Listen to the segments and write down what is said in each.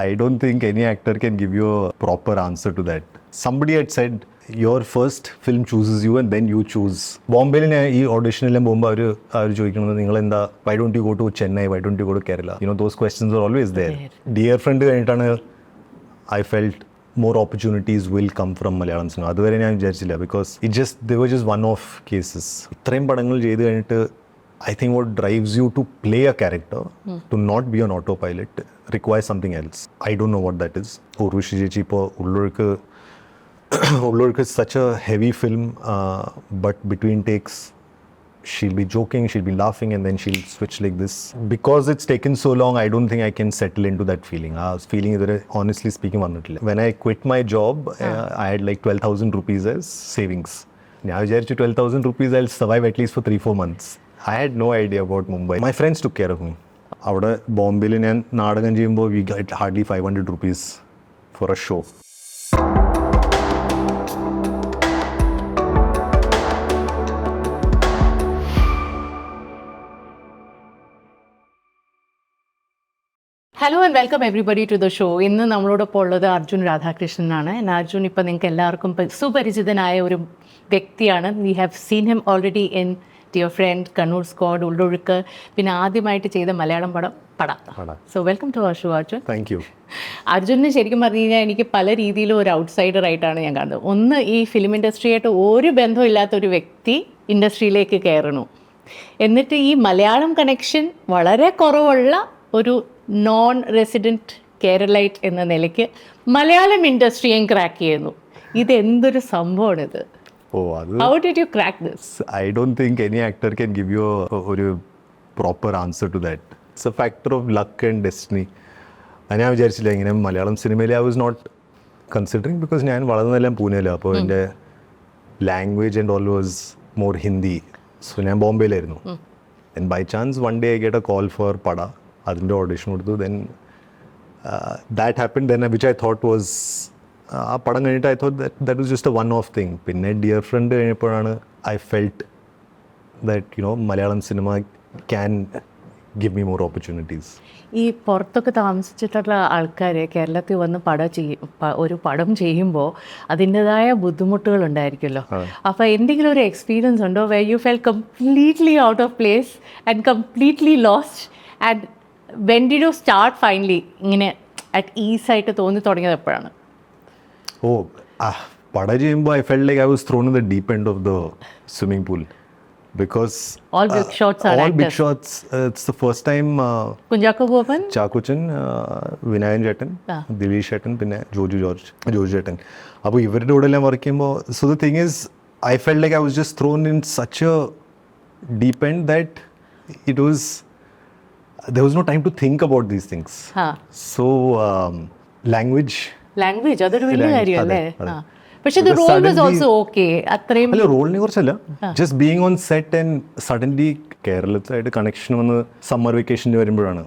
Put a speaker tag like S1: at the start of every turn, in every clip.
S1: I don't think any actor can give you a proper answer to that. Somebody had said, your first film chooses you and then you choose. ബോംബെയിൽ ഞാൻ ഈ ഓഡിഷനെല്ലാം പോകുമ്പോൾ അവർ ചോദിക്കുന്നത് നിങ്ങൾ എന്താ why don't you go to Chennai, why don't you go to Kerala? You know, those questions are always there. Dear Friend കഴിഞ്ഞിട്ടാണ് I felt more opportunities will come from Malayalam cinema. അതുവരെ ഞാൻ വിചാരിച്ചില്ല because they were just one-off cases. ഇത്രയും പടങ്ങൾ ചെയ്ത് കഴിഞ്ഞിട്ട് I think what drives you to play a character, to not be on autopilot, requires something else. I don't know what that is. Urvashi Chechi ഇപ്പോൾ Ullozhukku is such a heavy film, but between takes, she'll be joking, she'll be laughing, and then she'll switch like this. Because it's taken so long, I don't think I can settle into that feeling. Feeling is honestly speaking vannitilla. When I quit my job, I had like 12,000 rupees as savings. Now I vicharichu 12,000 rupees I'll survive at least for 3-4 months. I had no idea about Mumbai. My friends took care of me. അവിടെ ബോംബെയിൽ ഞാൻ നാടകം ചെയ്യുമ്പോൾ we got hardly 500 rupees for a show.
S2: Hello and welcome everybody to the show. ഇന്ന് നമ്മളോടൊപ്പം ഉള്ളത് അർജുൻ രാധാകൃഷ്ണനാണ്. അർജുൻ ഇപ്പം നിങ്ങൾക്ക് എല്ലാവർക്കും സുപരിചിതനായ ഒരു വ്യക്തിയാണ്. We have seen him already in Dear Friend, Kannur Squad, Ullozhukku, പിന്നെ ആദ്യമായിട്ട് ചെയ്ത മലയാളം പടം Pada. So welcome to our show Arjun.
S1: Thank you.
S2: അർജുനെ ശരിക്കും പറഞ്ഞു കഴിഞ്ഞാൽ എനിക്ക് പല രീതിയിലും ഒരു ഔട്ട്സൈഡർ ആയിട്ടാണ് ഞാൻ കാണുന്നത്. ഒന്ന്, ഈ ഫിലിം ഇൻഡസ്ട്രിയായിട്ട് ഒരു ബന്ധമില്ലാത്തൊരു വ്യക്തി ഇൻഡസ്ട്രിയിലേക്ക് കയറണു, എന്നിട്ട് ഈ മലയാളം കണക്ഷൻ വളരെ കുറവുള്ള ഒരു നോൺ റെസിഡൻറ്റ് കേരളൈറ്റ് എന്ന നിലയ്ക്ക് മലയാളം ഇൻഡസ്ട്രിയും ക്രാക്ക് ചെയ്യുന്നു. ഇതെന്തൊരു സംഭവമാണിത്? How did you crack this?
S1: I don't think any actor can give you a proper answer to that. It's a factor of luck and destiny. ഞാൻ വിചാരിച്ചില്ല ഇങ്ങനെ മലയാളം സിനിമയിൽ I was not considering because ഞാൻ വളർന്നതെല്ലാം പൂനെയിലാണ്. അപ്പോൾ എൻ്റെ language and all was more Hindi. So ഞാൻ ബോംബെയിലായിരുന്നു. And by chance one day I get a call for പട. അതിൻ്റെ ഓഡിഷൻ കൊടുത്തു. Then that happened then, which I thought was ആ പടം കഴിഞ്ഞിട്ട് I thought that was just a one-off thing. പിന്നെ dear friend കഴിഞ്ഞപ്പോഴാണ് I felt that, you know, Malayalam cinema can give me more opportunities.
S2: ഈ പുറത്തൊക്കെ താമസിച്ചിട്ടുള്ള ആൾക്കാർ കേരളത്തിൽ വന്ന് ഒരു പടം ചെയ്യുമ്പോൾ അതിൻ്റെതായ ബുദ്ധിമുട്ടുകൾ ഉണ്ടായിരിക്കുമല്ലോ. അപ്പോൾ എന്തെങ്കിലും ഒരു എക്സ്പീരിയൻസ് ഉണ്ടോ where you felt completely out of place and completely lost, and when did you start finally ഇങ്ങനെ at ease ആയിട്ട് തോന്നി തുടങ്ങിയത് എപ്പോഴാണ്?
S1: പട ചെയ്യുമ്പോൾ I felt like I was thrown in the deep end of the swimming pool because
S2: all big shots are
S1: all big shots. It's the first time
S2: Kunchacko Boban,
S1: Chackochan, Vinayan ചേട്ടൻ, ദിലീഷ് ചേട്ടൻ, പിന്നെ ജോജു ചേട്ടൻ. അപ്പോൾ ഇവരുടെ കൂടെ എല്ലാം വർക്ക് ചെയ്യുമ്പോൾ so the thing is I felt like I was just thrown in such a deep end that there was no time to think about these things. So language അതൊരു വലിയ കാര്യമല്ലേ? പക്ഷേ the role was also okay. അത്രയും അല്ല, റോളിനെ കുറിച്ചല്ല, just being on set and suddenly കേരളത്തിലായിട്ട് connection വന്ന് summer വെക്കേഷന് വരുമ്പോഴാണ്.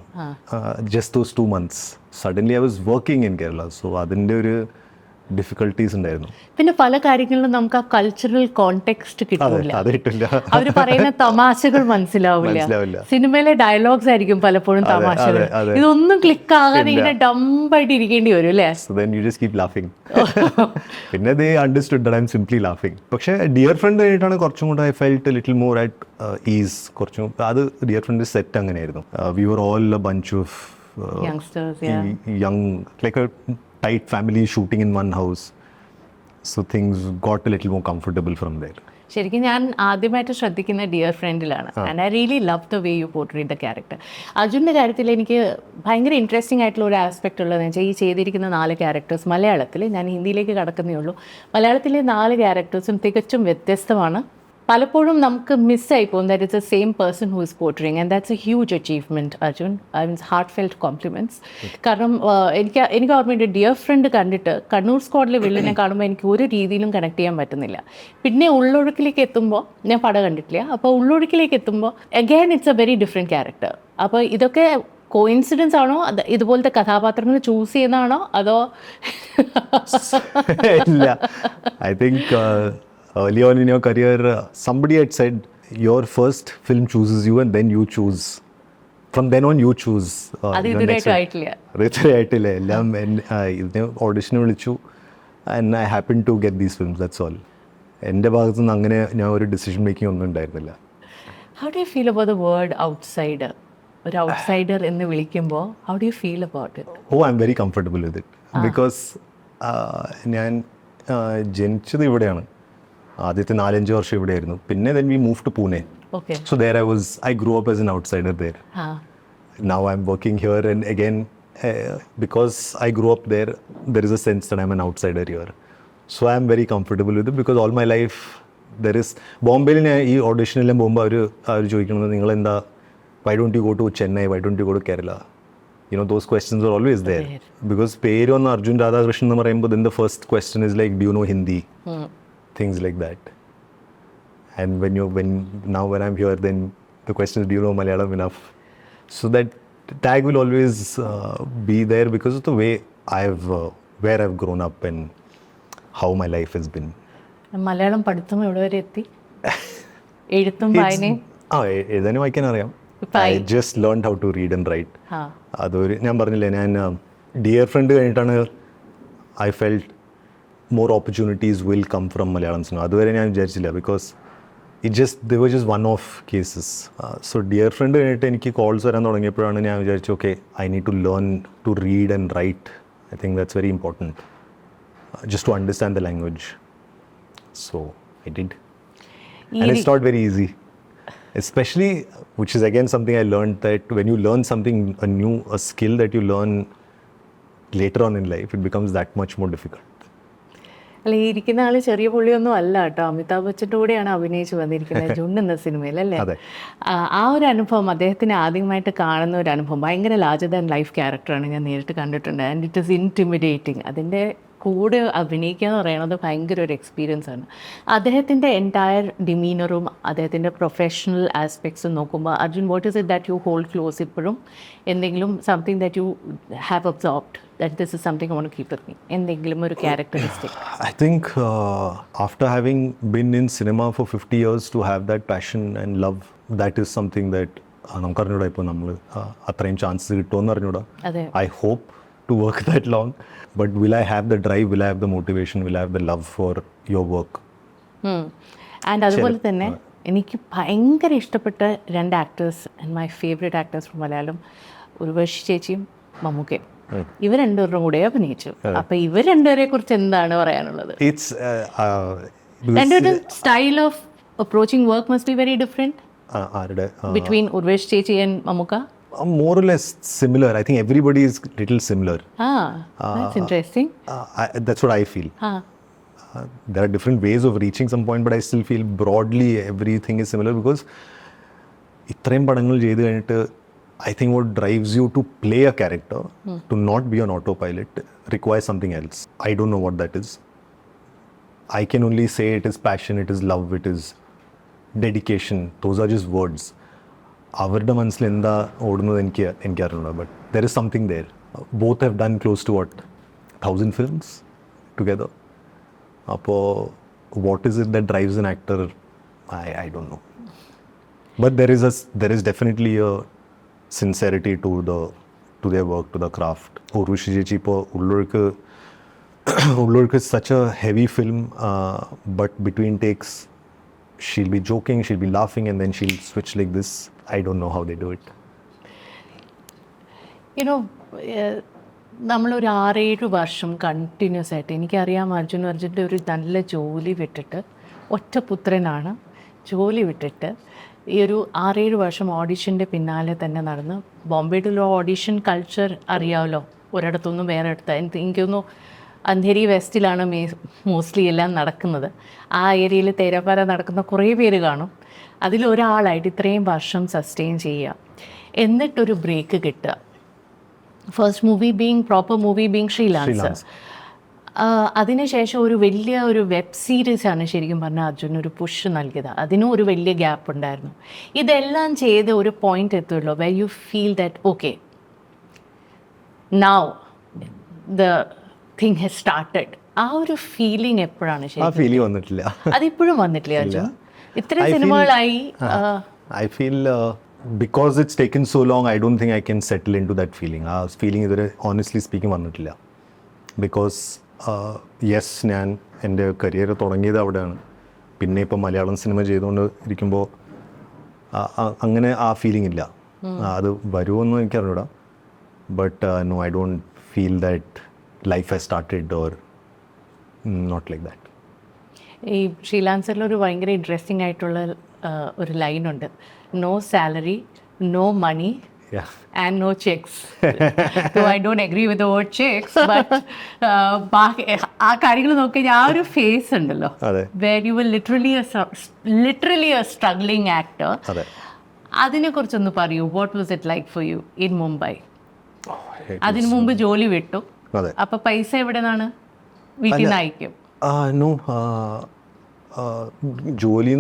S1: just those 2 months suddenly I was working in Kerala. so അതിൻ്റെ ഒരു ഡിഫിക്കൽട്ടീസ് ഉണ്ടായിരുന്നു.
S2: പിന്നെ പല കാര്യങ്ങളിലും നമുക്ക് ആ കൾച്ചറൽ കോണ്ടെക്സ്റ്റ് കിട്ടില്ല. അവർ പറയുന്ന തമാശകൾ മനസ്സിലാവില്ല. സിനിമയിലെ ഡയലോഗ്സ് ആയിരിക്കും പലപ്പോഴും തമാശകൾ. ഇതൊന്നും ക്ലിക്ക് ആകാതെ ഇങ്ങനെ ഡംബായിട്ട് ഇരിക്കേണ്ടി വരും അല്ലേ?
S1: പിന്നെ they understood that I'm simply laughing. പക്ഷേ ഡിയർ ഫ്രണ്ട് കഴിഞ്ഞിട്ടാണ് കുറച്ചും കൂടെ I felt a little more at ease. കുറച്ചും അത് ഡിയർ ഫ്രണ്ട് സെറ്റ് അങ്ങനെയായിരുന്നു. We were all a bunch of
S2: youngsters,
S1: young, like a tight family shooting in one house. So things got a little more comfortable from there.
S2: ശരിക്കും ഞാൻ ആദ്യമായിട്ട് ശ്രദ്ധിക്കുന്ന Dear ഫ്രണ്ടിലാണ്. And I really love the way you portrayed the character. അർജുൻ്റെ കാര്യത്തിൽ എനിക്ക് ഭയങ്കര interesting ആയിട്ടുള്ള ഒരു ആസ്പെക്റ്റ് ഉള്ളതെന്ന് വെച്ചാൽ ഈ ചെയ്തിരിക്കുന്ന 4 ക്യാരക്ടേഴ്സ് മലയാളത്തിൽ, ഞാൻ ഹിന്ദിയിലേക്ക് കടക്കുന്നേ ഉള്ളൂ, മലയാളത്തിലെ 4 ക്യാരക്ടേഴ്സും തികച്ചും വ്യത്യസ്തമാണ്. പലപ്പോഴും നമുക്ക് മിസ്സായി പോകും that it's A same person who is portraying, and that's A huge achievement Arjun. I means heart felt compliments. കാരണം എനിക്ക് ഓർമ്മയുണ്ട്, ഡിയർ ഫ്രണ്ട് കണ്ടിട്ട് കണ്ണൂർ സ്ക്വാഡിലെ വില്ലനെ കാണുമ്പോൾ എനിക്ക് ഒരു രീതിയിലും കണക്ട് ചെയ്യാൻ പറ്റുന്നില്ല. പിന്നെ ഉള്ളൊഴുക്കിലേക്ക് എത്തുമ്പോൾ, ഞാൻ പടം കണ്ടിട്ടില്ല, അപ്പോൾ ഉള്ളൊഴുക്കിലേക്ക് എത്തുമ്പോൾ again it's A very different character. അപ്പോൾ ഇതൊക്കെ കോയിൻസിഡൻസ് ആണോ, ഇതുപോലത്തെ കഥാപാത്രങ്ങൾ ചൂസ് ചെയ്യുന്നതാണോ, അതോ?
S1: ഇല്ല, I think early on in your career somebody had said your first film chooses you and then you choose from then on you choose.
S2: അത് ഇതുവരെയായിട്ടും ആയിട്ടില്ല.
S1: തീർച്ചയായിട്ടില്ല. എല്ലാം ഇതിനെ ഓഡിഷന് വിളിച്ചു and I happen to get these films, that's all. എൻ്റെ ഭാഗത്തു നിന്ന് അങ്ങനെ ഞാൻ ഒരു ഡിസിഷൻ മേക്കിംഗ് ഒന്നും ഉണ്ടായിരുന്നില്ല.
S2: How do you feel about the word outsider? ഒരു ഔട്ട്സൈഡർ എന്ന് വിളിക്കുമ്പോൾ how do you feel about it?
S1: Oh, I'm very comfortable with it because ഞാൻ ജനിച്ചത് ഇവിടെയാണ്. ആദ്യത്തെ 4-5 വർഷം ഇവിടെയായിരുന്നു. പിന്നെ then we moved to Pune.
S2: Okay.
S1: So there I grew up as an outsider there. Now I'm working here and again because I grew up there is a sense that I'm an outsider here. So I'm very comfortable with it because all my life there is ബോംബെയിൽ ഞാൻ ഈ ഓഡിഷനെല്ലാം പോകുമ്പോൾ അവർ ചോദിക്കുന്നത് നിങ്ങളെന്താ, why don't you go to Chennai, why don't you go to Kerala? You know, those questions are always there. Because പേര് വന്ന് Arjun Radhakrishnan എന്ന് പറയുമ്പോൾ then the first question is like, do you know Hindi? Things like that. And when I'm here, then the question is, do you know Malayalam enough? So that tag will always be there because of the way where I've grown up and how my life has been.
S2: Malayalam പഠിത്തം എവിടെ വരെ എത്തി? എഴുത്തും വായനയും?
S1: എഴുതാനും വായിക്കാൻ അറിയാം. I just learned how to read and write. അതൊരു ഞാൻ പറഞ്ഞില്ലേ, ഞാൻ ഡിയർ ഫ്രണ്ട് കഴിഞ്ഞിട്ടാണ് I felt more opportunities will come from Malayalam cinema. അതുവരെ ഞാൻ വിചാരിച്ചില്ല because they were just one-off cases. So dear friend കഴിഞ്ഞിട്ട് എനിക്ക് കോൾസ് വരാൻ തുടങ്ങിയപ്പോഴാണ് ഞാൻ വിചാരിച്ചു okay, I need to learn to read and write. I think that's very important just to understand the language. So I did. And it's not very easy. Especially, which is again something I learned, that when you learn something a skill that you learn later on in life, it becomes that much more difficult.
S2: അല്ല, ഈ ഇരിക്കുന്ന ആൾ ചെറിയ പുള്ളിയൊന്നും അല്ല കേട്ടോ. അമിതാഭ് ബച്ചൻ്റെ കൂടെയാണ് അഭിനയിച്ച് വന്നിരിക്കുന്നത് ജുണ്ട് എന്ന സിനിമയിൽ, അല്ലേ? ആ ഒരു അനുഭവം, അദ്ദേഹത്തിന് ആദ്യമായിട്ട് കാണുന്ന ഒരു അനുഭവം, ഭയങ്കര ലാർജർ ദാൻ ലൈഫ് ക്യാരക്ടറാണ് ഞാൻ നേരിട്ട് കണ്ടിട്ടുണ്ട്. And it is intimidating. അതിൻ്റെ കൂടെ അഭിനയിക്കുക എന്ന് പറയുന്നത് ഭയങ്കര ഒരു എക്സ്പീരിയൻസ് ആണ്. അദ്ദേഹത്തിൻ്റെ എൻറ്റയർ ഡിമീനറും അദ്ദേഹത്തിൻ്റെ പ്രൊഫഷണൽ ആസ്പെക്ട്സും നോക്കുമ്പോൾ, Arjun, what is it that you hold close ഇപ്പോഴും? എന്തെങ്കിലും something that you have absorbed that this is something I want to keep with me? എന്തെങ്കിലും ഒരു characteristic?
S1: I think after having been in cinema for 50 years, to have that passion and love, that is something that നമുക്ക് അറിഞ്ഞൂടാ. ഇപ്പോൾ നമ്മൾ അത്രയും chance കിട്ടുമെന്ന് അറിഞ്ഞൂടാ. I hope to work that long, but will I have the drive, will I have the motivation, will I have the love for your work?
S2: And അതുപോലെ തന്നെ എനിക്ക് ഭയങ്കര ഇഷ്ടപ്പെട്ട 2 actors and my favourite actors from Malayalam, Urvashi ചേച്ചിയും മമ്മൂക്കയും. ഇവർ രണ്ടുപേരും കൂടെ അഭിനയിച്ചു. അപ്പൊ ഇവർ രണ്ടുപേരെ കുറിച്ച് എന്താണ് പറയാനുള്ളത്? Style of approaching work must be very different between Urvashi chechi and Mammookka.
S1: More or less similar. I think everybody is little similar.
S2: That's interesting.
S1: That's what I feel. There are different ways of reaching some point, but I still feel broadly everything is similar because ഇത്രയും പടങ്ങൾ ചെയ്ത് കഴിഞ്ഞിട്ട് I think what drives you to play a character, to not be on autopilot, requires something else. I don't know what that is. I can only say it is passion, it is love, it is dedication. Those are just words. അവരുടെ മനസ്സിൽ എന്താ ഓടുന്നത് എനിക്കറിയില്ല, but there is something there. Both have done close to 1,000 films together. അപ്പോൾ what is it that drives an actor? I don't know. But there is definitely a sincerity to their work, to the craft. Urvashi Chechi ഇപ്പോൾ Ullozhukku is such a heavy film, but between takes she'll be joking, she'll be laughing, and then she'll switch like this. I don't know how they do it.
S2: You know, നമ്മളൊരു 6-7 വർഷം continuous ആയിട്ട്, എനിക്കറിയാം അർജുൻ്റെ ഒരു നല്ല ജോലി വിട്ടിട്ട്, ഒറ്റപുത്രനാണ്, ജോലി വിട്ടിട്ട് ഈ ഒരു 6-7 വർഷം ഓഡിഷൻ്റെ പിന്നാലെ തന്നെ നടന്ന്, ബോംബെയിലുള്ള ഓഡിഷൻ കൾച്ചർ അറിയാമല്ലോ, ഒരിടത്തൊന്നും വേറെ അടുത്ത, എനിക്കൊന്നു അന്ധേരി വെസ്റ്റിലാണ് മോസ്റ്റ്ലി എല്ലാം നടക്കുന്നത്. ആ ഏരിയയിൽ തേരാപ്പാര നടക്കുന്ന കുറേ പേര് കാണും. അതിലൊരാളായിട്ട് ഇത്രയും വർഷം സസ്റ്റെയിൻ ചെയ്യുക, എന്നിട്ടൊരു ബ്രേക്ക് കിട്ടുക. First movie being proper movie being Sreelancer. അതിനുശേഷം ഒരു വലിയ ഒരു വെബ് സീരീസാണ് ശരിക്കും പറഞ്ഞാൽ അർജുൻ ഒരു പുഷ് നൽകിയത്. അതിനും ഒരു വലിയ ഗ്യാപ്പ് ഉണ്ടായിരുന്നു. ഇതെല്ലാം ചെയ്ത് ഒരു പോയിന്റ് എത്തുമല്ലോ വെ you feel that okay now the thing has started. ആ ഒരു ഫീലിംഗ് എപ്പോഴാണ്
S1: ശരിക്കും? അതിപ്പോഴും
S2: വന്നിട്ടില്ല അർജുൻ. ഇത്രയും സിനിമകളായി.
S1: I feel because it's taken so long, I don't think I can settle into that feeling. ആ ഫീലിംഗ് ഇതുവരെ honestly speaking വന്നിട്ടില്ല. ബിക്കോസ് യെസ്, ഞാൻ എൻ്റെ കരിയർ തുടങ്ങിയത് അവിടെയാണ്. പിന്നെ ഇപ്പോൾ മലയാളം സിനിമ ചെയ്തുകൊണ്ട് ഇരിക്കുമ്പോൾ അങ്ങനെ ആ ഫീലിംഗ് ഇല്ല. അത് വരുമോയെന്ന് എനിക്കറിഞ്ഞൂടാ. But no, I don't feel that life has started or not like that.
S2: ഈ ശ്രീലാൻസറിലൊരു ഭയങ്കര ഇൻട്രസ്റ്റിംഗ് ആയിട്ടുള്ള ഒരു ലൈനുണ്ട്, no salary, no money and no checks. So I don't agree with the word checks, but ആ കാര്യങ്ങൾ നോക്കിക്കഴിഞ്ഞാൽ ആ ഒരു ഫേസ് ഉണ്ടല്ലോ, where you were literally a struggling actor. അതിനെ കുറിച്ചൊന്ന് പറയൂ. What was it like for you in Mumbai? അതിനു മുമ്പ് ജോലി വിട്ടു, അപ്പൊ പൈസ എവിടെ നിന്നാണ്? വീട്ടിൽ നിന്ന് അയക്കും?
S1: നോ, ജോലി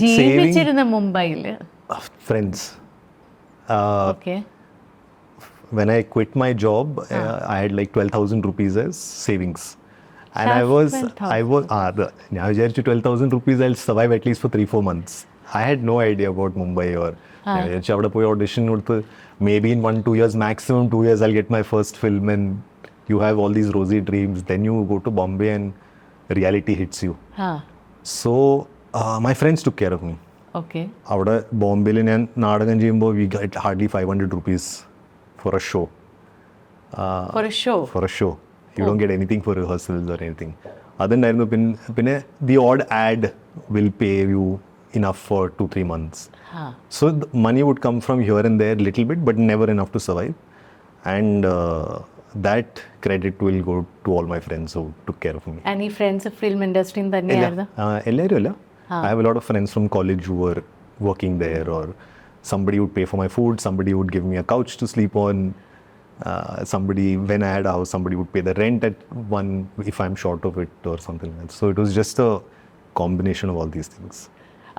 S2: ജീവിച്ചിരുന്ന മുംബൈയിൽ
S1: friends.
S2: Okay.
S1: When I quit my job, I had like 12,000 rupees as savings. And I was, now I vicharichu 12,000 rupees I'll survive at least for 3-4 months. I had no idea about Mumbai or I vicharichu avada poi audition koduthu maybe in 1-2 years, maximum 2 years I'll get my first film, and you have all these rosy dreams. Then you go to Bombay and reality hits you. So my friends took care of me.
S2: Okay.
S1: അവിടെ ബോംബെയിൽ ഞാൻ നാടകം ചെയ്യുമ്പോൾ we get hardly 500 rupees for a show. For a show. You don't get anything for rehearsals or anything. അതുണ്ടായിരുന്നു. പിന്നെ the odd ad will pay you enough for 2-3 months. So the money would come from here and there little bit, but never enough to survive. And that credit will go to all my friends who took care of me.
S2: And your friends film industry തന്നെയായിരുന്നു?
S1: എല്ലാവരും അല്ല. I have a lot of friends from college who were working there, or somebody would pay for my food, somebody would give me a couch to sleep on, somebody, when I had a house, somebody would pay the rent at one if I'm short of it or something like that. So it was just a combination of all these things.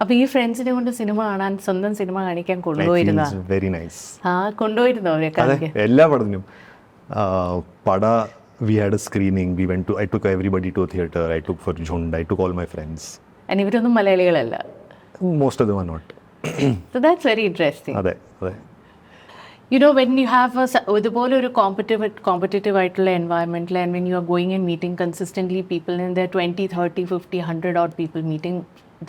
S2: അപ്പോൾ ഈ ഫ്രണ്ട്സിനെ കൊണ്ട് cinema കാണാൻ, സ്വന്തം cinema കാണിക്കാൻ കൊണ്ടുപോയിരുന്ന?
S1: Very nice.
S2: കൊണ്ടുപോയിരുന്നോ അവരെ?
S1: എല്ലാ പടത്തിനും പട we had a screening. I took everybody to a theater. I took for Jhund. I took all my friends.
S2: And ഇവരൊന്നും മലയാളികളല്ല?
S1: Most of them are not.
S2: So that's very interesting.
S1: അതെ.
S2: You know, when you have ഇതുപോലെ ഒരു competitive ആയിട്ടുള്ള എൻവയറമെന്റിൽ, and when you are going and meeting consistently people, and there are 20, 30, 50, 100 odd people meeting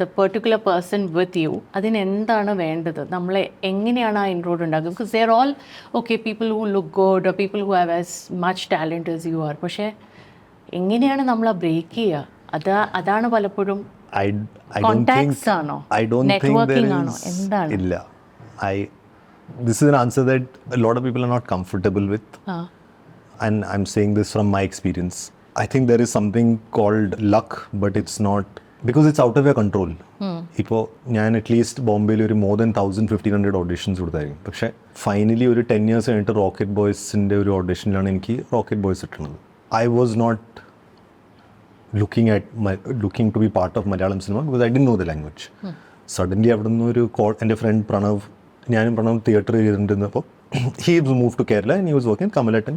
S2: the particular person with you, അതിന് എന്താണ് വേണ്ടത്? നമ്മളെ എങ്ങനെയാണ് ആ ഇൻട്രോഡ് ഉണ്ടാക്കുക? Because they are all okay, people who look good or people who have as much talent as you are. പക്ഷേ എങ്ങനെയാണ് നമ്മൾ ആ ബ്രേക്ക് ചെയ്യുക? അതാണ് പലപ്പോഴും.
S1: I don't think
S2: Networking ആണോ? എന്താണ്?
S1: ഇല്ല. This is an answer that a lot of people are not comfortable with. And I'm saying this from my experience. I think there is something called luck, but it's not, because it's out of your control. ഇപ്പോൾ ഞാൻ at least ബോംബെയിൽ ഒരു more than 1,000-1,500 auditions കൊടുത്തായിരുന്നു. പക്ഷേ finally ഒരു 10 years കഴിഞ്ഞിട്ട് rocket ബോയ്സിൻ്റെ ഒരു ഓഡിഷനിലാണ് എനിക്ക് റോക്കറ്റ് ബോയ്സ് കിട്ടുന്നത്. I was not looking to be part of Malayalam cinema because I didn't know the language. Suddenly അവിടെ നിന്ന് ഒരു കോൾ, എൻ്റെ ഫ്രണ്ട് പ്രണവ്, ഞാനും പ്രണവ് തിയേറ്റർ ചെയ്തിട്ടുണ്ടപ്പോൾ he moved to Kerala and he was working at Kamalattan,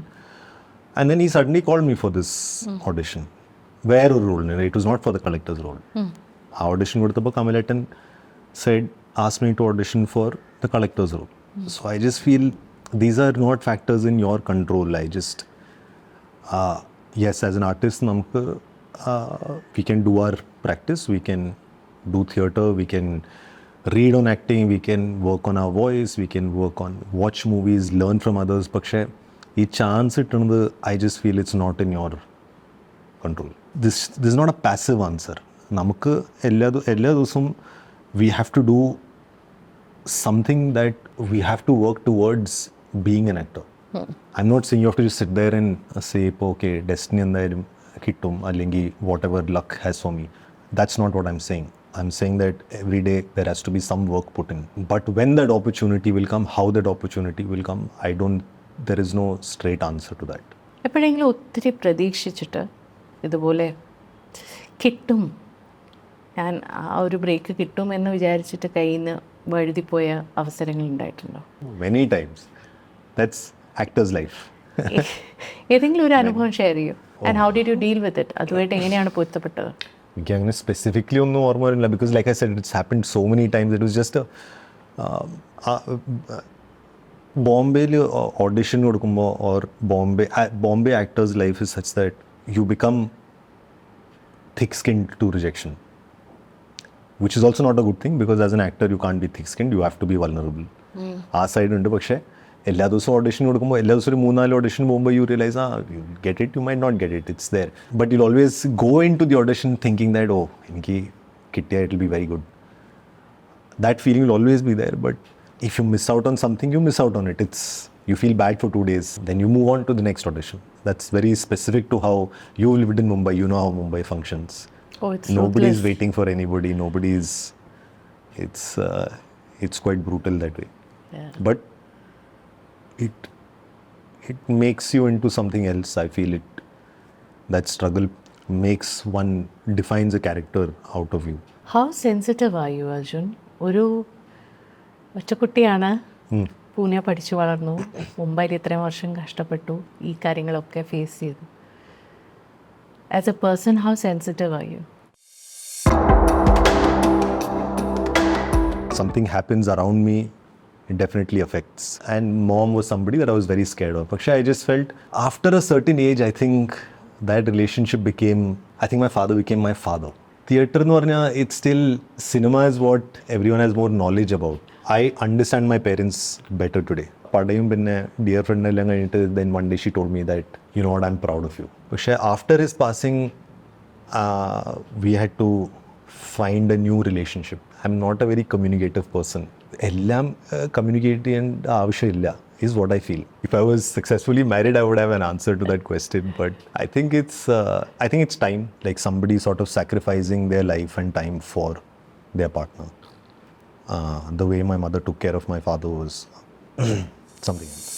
S1: and then he suddenly called me for this audition. വേറൊരു റോളിന്, it was not for the collector's role. ആ audition കൊടുത്തപ്പോൾ Kamalattan asked me to audition for the collector's role. So I just feel these are not factors in your control. I just yes, as an artist നമുക്ക് we can do our practice, we can do theatre, we can read on acting, we can work on our voice, we can work on watch movies, learn from others. പക്ഷേ ഈ chance കിട്ടുന്നത്, I just feel it's not in your control. This is not a passive answer. നമുക്ക് എല്ലാ ദിവസവും we have to do something that we have to work towards being an actor. I'm not saying you have to just sit there and say, okay, destiny എന്തായാലും കിട്ടും, അല്ലെങ്കിൽ whatever luck has for me. That's not what I'm saying. I'm saying that every day there has to be some work put in. But when that opportunity will come, how that opportunity will come, there is no straight answer to that.
S2: എപ്പോഴെങ്കിലും ഒത്തിരി പ്രതീക്ഷിച്ചിട്ട് ഇതുപോലെ കിട്ടും, ഞാൻ ആ ഒരു break കിട്ടും എന്ന് വിചാരിച്ചിട്ട് കയ്യിൽ നിന്ന് വഴുതിപ്പോയ അവസരങ്ങൾ ഉണ്ടായിട്ടുണ്ടോ?
S1: Many times. That's actor's life.
S2: ഏതെങ്കിലും ഒരു അനുഭവം ഷെയർ ചെയ്യൂ. And how did you deal with it? അതുമായിട്ട് എങ്ങനെയാണ് പൊരുത്തപ്പെട്ടത്?
S1: എനിക്ക് അങ്ങനെ സ്പെസിഫിക്കലി ഒന്നും ഓർമ്മ വരില്ല, because like I said it's happened so many times. It was just ബോംബെയിൽ ഓഡിഷൻ കൊടുക്കുമ്പോൾ or Bombay actors life is such that you become thick skinned to rejection, which is also not a good thing because as an actor you can't be thick skinned, you have to be vulnerable. ആ side ഉണ്ട്. പക്ഷേ എല്ലാ ദിവസവും audition കൊടുക്കുമ്പോൾ എല്ലാ ദിവസവും ഒരു 3-4 audition പോകുമ്പോൾ you realise you get it, you might not get it, it's there. But you always go into the audition thinking that oh എനിക്ക് കിട്ടിയാൽ it will be very good. That feeling will always be there, but if you miss out on something, you miss out on it. You feel bad for 2 days, then you move on to the next audition. That's very specific to how you lived in Mumbai. You know how Mumbai functions.
S2: Oh, it's
S1: Nobody is
S2: ruthless.
S1: waiting for anybody. It's quite brutal that way.
S2: Yeah.
S1: But it makes you into something else. I feel it. That struggle defines a character out of you.
S2: How sensitive are you, Arjun? ഒരു ഒറ്റക്കുട്ടിയാണ്, പൂനെ പഠിച്ചു വളർന്നു, മുംബൈയിൽ ഇത്രയും വർഷം കഷ്ടപ്പെട്ടു, ഈ കാര്യങ്ങളൊക്കെ face ചെയ്തു. As A person, how sensitive are you?
S1: Something happens around me, it definitely affects. And mom was somebody that I was very scared of. But I just felt after a certain age, I think that relationship my father became my father. Theatre nu parna, it's still, cinema is what everyone has more knowledge about. I understand my parents better today. Padayum pinne dear friend ellam kayittu, then one day she told me that, you know what, I'm proud of you. But after his passing, we had to find a new relationship. I'm not a very communicative person. Ellam communicate ചെയ്യേണ്ട ആവശ്യമില്ല is what I feel. If I was successfully married, I would have an answer to that question. But I think it's time, like somebody sort of sacrificing their life and time for their partner. The way my mother took care of my father was something else.